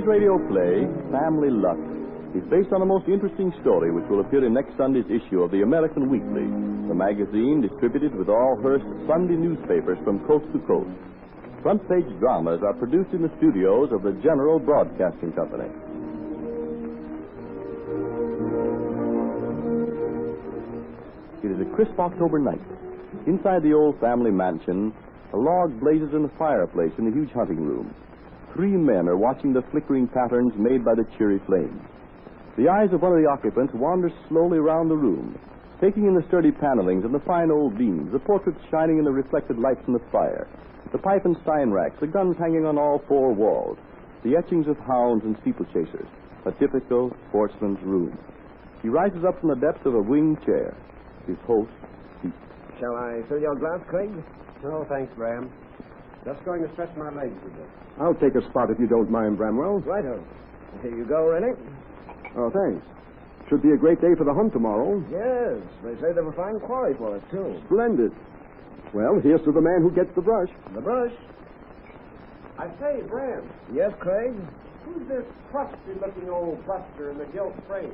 Today's radio play, Family Luck, is based on a most interesting story which will appear in next Sunday's issue of the American Weekly, the magazine distributed with all Hearst Sunday newspapers from coast to coast. Front page dramas are produced in the studios of the General Broadcasting Company. It is a crisp October night. Inside the old family mansion, a log blazes in the fireplace in the huge hunting room. 3 men are watching the flickering patterns made by the cheery flames. The eyes of one of the occupants wander slowly around the room, taking in the sturdy panelings and the fine old beams, the portraits shining in the reflected light from the fire, the pipe and sign racks, the guns hanging on all 4 walls, the etchings of hounds and steeplechasers, a typical sportsman's room. He rises up from the depths of a winged chair. His host speaks. Shall I fill your glass, Craig? No, thanks, Bram. Just going to stretch my legs a bit. I'll take a spot if you don't mind, Bramwell. Righto. Here you go, Rennie. Oh, thanks. Should be a great day for the hunt tomorrow. Yes, they say they've a fine quarry for us, too. Splendid. Well, here's to the man who gets the brush. The brush? I say, Bram, Yes, Craig? who's this crusty-looking old buster in the gilt frame?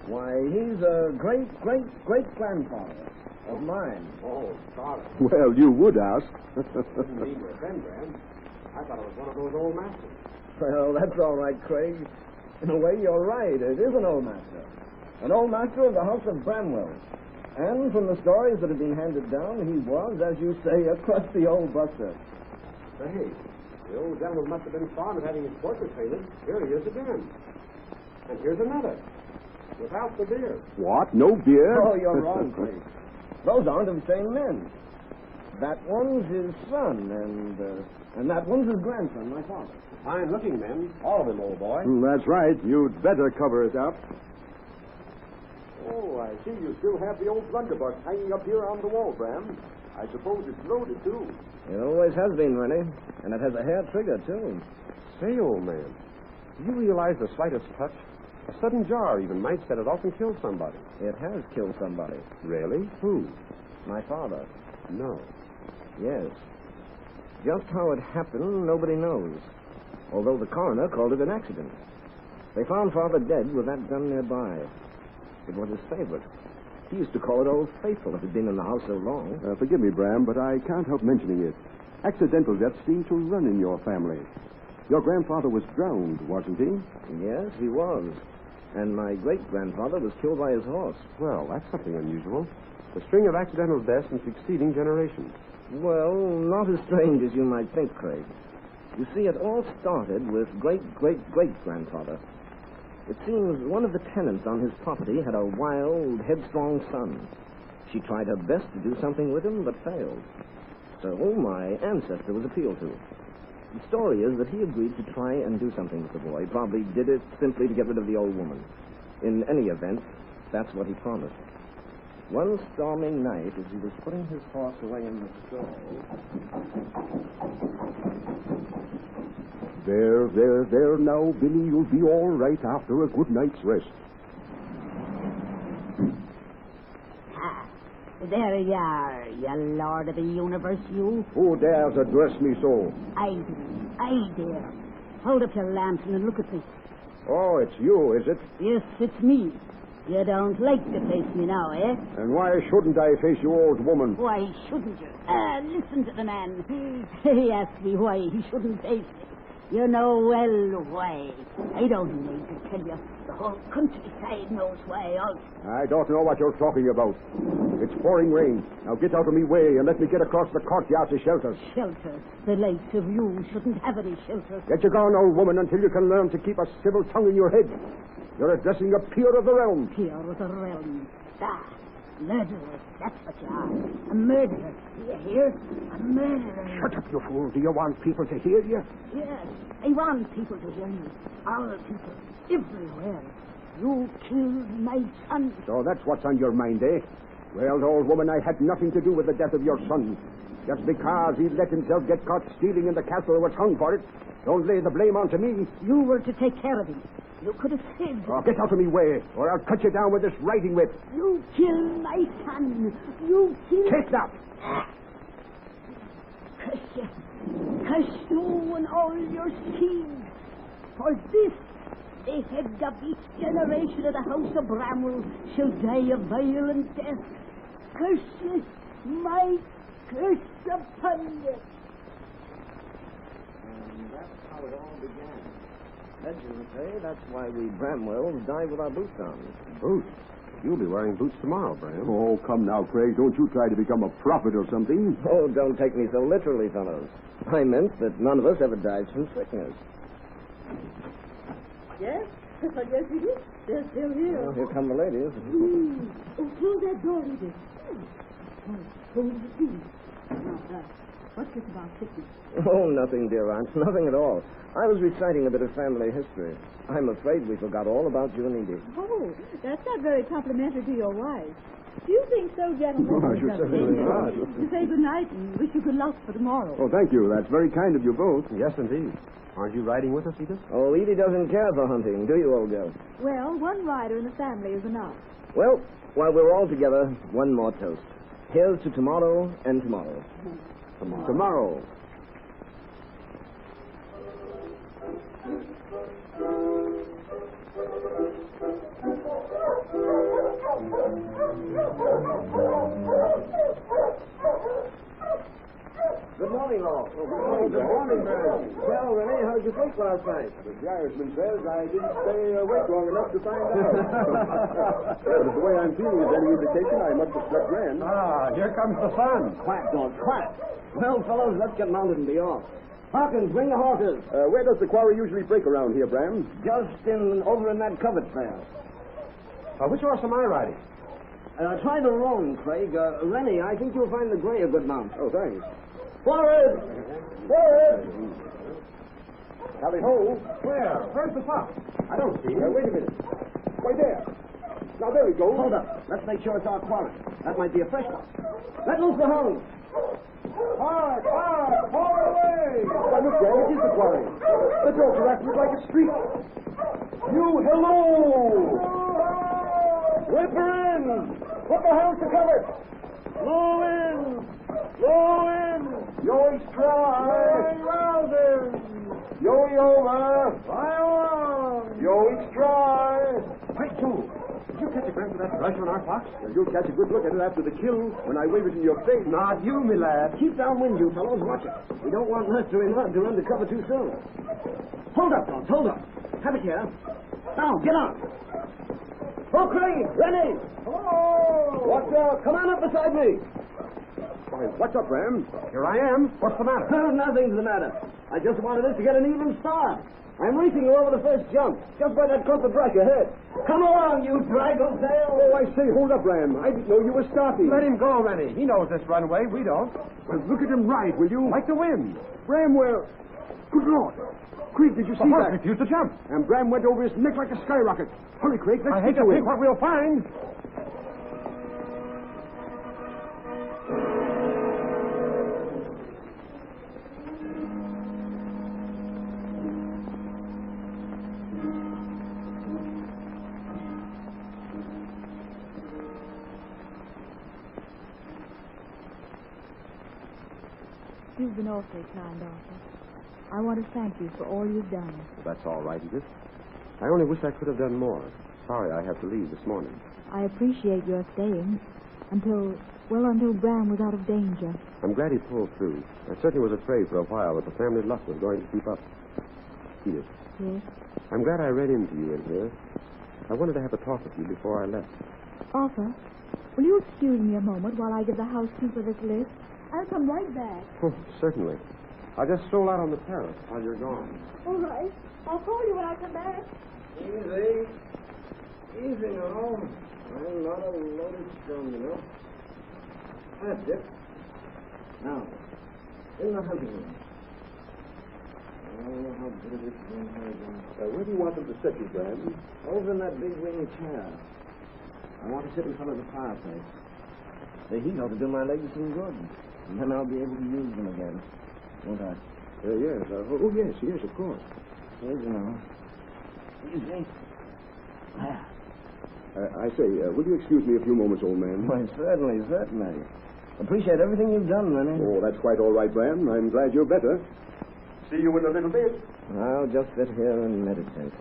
Why, he's a great-great-great-grandfather of mine. Oh, sorry. Well, you would ask. Didn't mean your friend, Bram. I thought it was one of those old masters. Well, that's all right, Craig. In a way, you're right. It is an old master. An old master of the house of Bramwell. And from the stories that have been handed down, he was, as you say, a crusty old buster. Say, the old gentleman must have been fond of having his portrait painted. Here he is again. And here's another. Without the beard. What? No beer? Oh, you're wrong, Craig. Those aren't of the same men. That one's his son, and that one's his grandson, my father. Fine-looking men, all of them, old boy. That's right. You'd better cover it up. Oh, I see you still have the old blunderbuss hanging up here on the wall, Bram. I suppose it's loaded, too. It always has been, Rennie. And it has a hair trigger, too. Say, old man, do you realize the slightest touch, a sudden jar even, might set it off and kill somebody? It has killed somebody. Really? Who? My father. No. Yes. Just how it happened, nobody knows. Although the coroner called it an accident. They found Father dead with that gun nearby. It was his favorite. He used to call it Old Faithful. It had been in the house so long. Forgive me, Bram, but I can't help mentioning it. Accidental deaths seem to run in your family. Your grandfather was drowned, wasn't he? Yes, he was. And my great-grandfather was killed by his horse. Well, that's something unusual. A string of accidental deaths in succeeding generations. Well, not as strange as you might think, Craig. You see, it all started with great-great-great-grandfather. It seems one of the tenants on his property had a wild, headstrong son. She tried her best to do something with him, but failed. So my ancestor was appealed to. The story is that he agreed to try and do something with the boy. Probably did it simply to get rid of the old woman. In any event, that's what he promised. One stormy night, as he was putting his horse away in the stall... There now, Billy. You'll be all right after a good night's rest. There you are, you lord of the universe, you. Who dares address me so? I dare. Hold up your lantern and look at me. Oh, it's you, is it? Yes, it's me. You don't like to face me now, eh? And why shouldn't I face you, old woman? Why shouldn't you? Listen to the man. He asked me why he shouldn't face me. You know well why. I don't need to tell you. The whole countryside knows why also. I don't know what you're talking about. It's pouring rain. Now get out of me way and let me get across the courtyard to shelter. Shelter? The likes of you shouldn't have any shelter. Get you gone, old woman, until you can learn to keep a civil tongue in your head. You're addressing a peer of the realm. Peer of the realm. Murderous, that's what you are. A murderer. Do you hear? A murderer. Shut up, you fool. Do you want people to hear you? Yes, I want people to hear you. All people, everywhere. You killed my son. So that's what's on your mind, eh? Well, old woman, I had nothing to do with the death of your son. Just because he let himself get caught stealing in the castle and was hung for it, don't lay the blame onto me. You were to take care of him. You could have saved him. Oh, get out of me way, or I'll cut you down with this riding whip. You killed my son. You killed... Take that! Curse you. Curse you and all your seed. For this, the head of each generation of the house of Bramwell shall die a violent death. Curses, my curse upon you. And that's how it all began. Legends say that's why we Bramwells die with our boots on. Boots? You'll be wearing boots tomorrow, Bram. Oh, come now, Craig. Don't you try to become a prophet or something. Oh, don't take me so literally, fellows. I meant that none of us ever died from sickness. Yes? Yes, it is. They're still here. Well, here come the ladies. Oh, close that door, Edith. Oh, hold the key. Now, what's this about sickness? Oh, nothing, dear Aunt. Nothing at all. I was reciting a bit of family history. I'm afraid we forgot all about you and Edie. Oh, that's not very complimentary to your wife. Do you think so, gentlemen? Oh, I should certainly not. To say good night and wish you good luck for tomorrow. Oh, thank you. That's very kind of you both. Yes, indeed. Aren't you riding with us, Edith? Oh, Edie doesn't care for hunting, do you, old girl? Well, one rider in the family is enough. Well, while we're all together, one more toast. Here's to tomorrow and tomorrow. Tomorrow. Good morning, all. Good morning, man. Well, Renee, how did you sleep last night? The Irishman says I didn't stay awake long enough to find out. But the way I'm feeling is any indication I must have slept grand. Ah, here comes the sun. Quiet, dog, quiet. Well, fellows, let's get mounted and be off. Hawkins, bring the horses. Where does the quarry usually break around here, Bram? Just over in that covert there. Which horse am I riding? Try the roan, Craig. Rennie, I think you'll find the gray a good mount. Oh, thanks. Forward! Forward! Tally ho. Where? Where's the pup? I don't see him. Wait a minute. Right there. Now, there he goes. Hold up. Let's make sure it's our quarry. That might be a fresh one. Let loose the hounds. Hard, forward away! Why, look, Greg, it is the quarry. The dogs are acting like a street. You, hello! Whip her in! Put the hounds to cover! Blow in! Blow in! Yoink's dry! Yoey over! Fire on! Yoink's dry! Hey, Joe, did you catch a glimpse of that brush on our fox? You'll catch a good look at it after the kill when I wave it in your face. Not you, me lad. Keep downwind, you fellows. Watch it. We don't want nursery mud to run to cover too soon. Hold up, dogs. Hold up. Have it here. Now, get on. Oh, Craig! Rennie! Oh! What's up? Come on up beside me. Why, what's up, Ram? Here I am. What's the matter? Nothing's the matter. I just wanted us to get an even start. I'm racing you over the first jump, just by that clump of brush ahead. Come along, you draggle tail. Oh, I say, hold up, Ram. I didn't know you were starting. Let him go, Rennie. He knows this runway. We don't. Well, look at him ride, will you? Like the wind. Ram, well, good Lord. Craig, did you The see horse that? refused to jump. And Bram went over his neck like a skyrocket. Hurry, Craig, let's I hate get to to think him. what we'll find. You've been awfully kind, Arthur. I want to thank you for all you've done. That's all right, Edith. I only wish I could have done more. Sorry I had to leave this morning. I appreciate your staying until Bram was out of danger. I'm glad he pulled through. I certainly was afraid for a while that the family luck was going to keep up. Edith, Yes? I'm glad I ran into you in here. I wanted to have a talk with you before I left. Arthur, will you excuse me a moment while I give the housekeeper this list? I'll come right back. Oh, certainly. I'll just stroll out on the terrace while you're gone. All right. I'll call you when I come back. Easy. Easy now. I'm not a loaded stone, you know. That's it. Now, in the hunting room. Oh, how good it is to be in here. Where do you want them to sit you, Bram? Over in that big wing chair. I want to sit in front of the fireplace. The heat ought to do my legs some good. And then I'll be able to use them again. Won't I? Yes. Yes, of course. Easy now. Easy. There. I say, will you excuse me a few moments, old man? Why, certainly. Appreciate everything you've done, Rennie. Oh, that's quite all right, Bram. I'm glad you're better. See you in a little bit. I'll just sit here and meditate.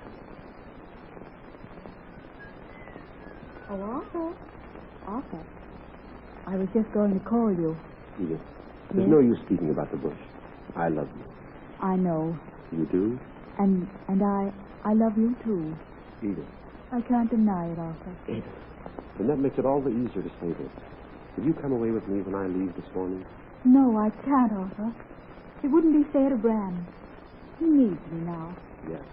Oh, Arthur. Arthur. I was just going to call you. Edith, there's no use speaking about the bush. I love you. I know. You do? And I love you, too. Edith. I can't deny it, Arthur. Edith. Then that makes it all the easier to say this. Will you come away with me when I leave this morning? No, I can't, Arthur. It wouldn't be fair to Bram. He needs me now. Yes.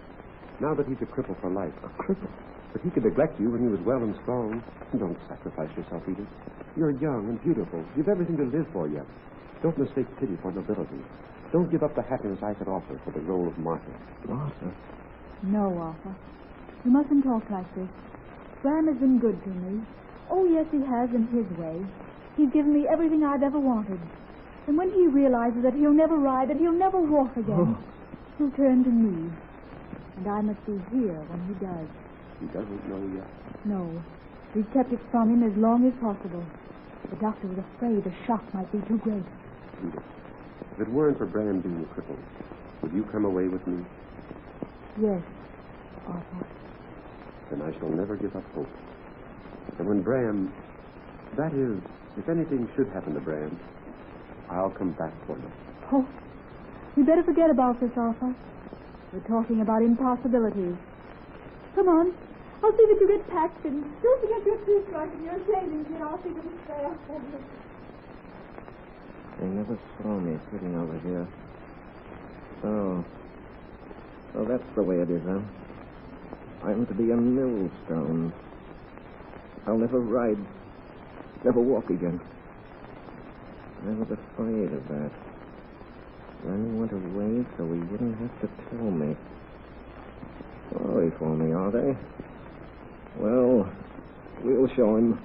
Now that he's a cripple for life. A cripple? But he could neglect you when he was well and strong. Don't sacrifice yourself, Edith. You're young and beautiful. You've everything to live for yet. Don't mistake pity for nobility. Don't give up the happiness I could offer for the role of martyr. Martha? No, Arthur. You mustn't talk like this. Bram has been good to me. Oh, yes, he has in his way. He's given me everything I've ever wanted. And when he realizes that he'll never ride, that he'll never walk again, he'll turn to me. And I must be here when he does. He doesn't know yet. No. We've kept it from him as long as possible. The doctor was afraid the shock might be too great. Edith, if it weren't for Bram being a cripple, would you come away with me? Yes, Arthur. Then I shall never give up hope. And when Bram... That is, if anything should happen to Bram, I'll come back for you. Oh, we better forget about this, Arthur. We're talking about impossibilities. Come on. I'll see that you get packed and don't forget your toothbrush and your shaving kit. I'll think of a spare for you. They never saw me sitting over here. So that's the way it is, huh? I'm to be a millstone. I'll never ride, never walk again. I was afraid of that. Granny went away so he wouldn't have to tell me. Sorry for me, are they? Well, we'll show him.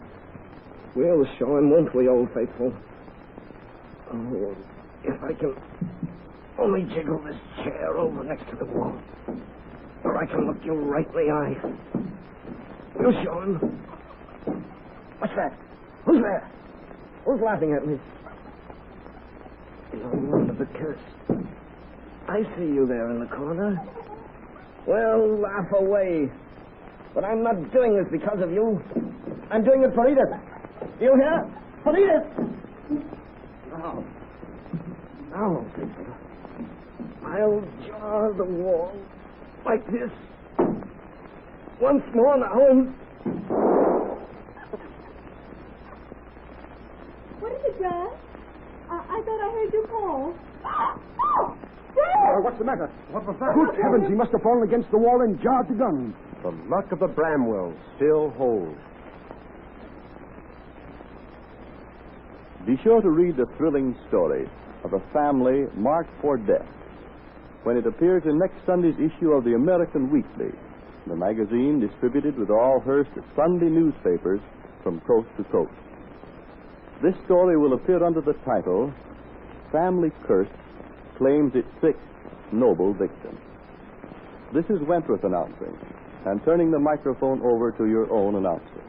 We'll show him, won't we, Old Faithful? Oh, if I can only jiggle this chair over next to the wall, or I can look you right in the eye. We'll show him. What's that? Who's there? Who's laughing at me? The old one of the curse. I see you there in the corner. Well, laugh away. But I'm not doing this because of you. I'm doing it for Edith. Do you hear? For Edith! Now, people, I'll jar the wall like this. Once more now, and... What is it, Dad? I thought I heard you call. What's the matter? What was that? Good heavens, he must have fallen against the wall and jarred the gun. The luck of the Bramwells still holds. Be sure to read the thrilling story of a family marked for death when it appears in next Sunday's issue of the American Weekly, the magazine distributed with all Hearst Sunday newspapers from coast to coast. This story will appear under the title, Family Curse Claims Its Sixth Noble Victim. This is Wentworth announcing, and turning the microphone over to your own announcer.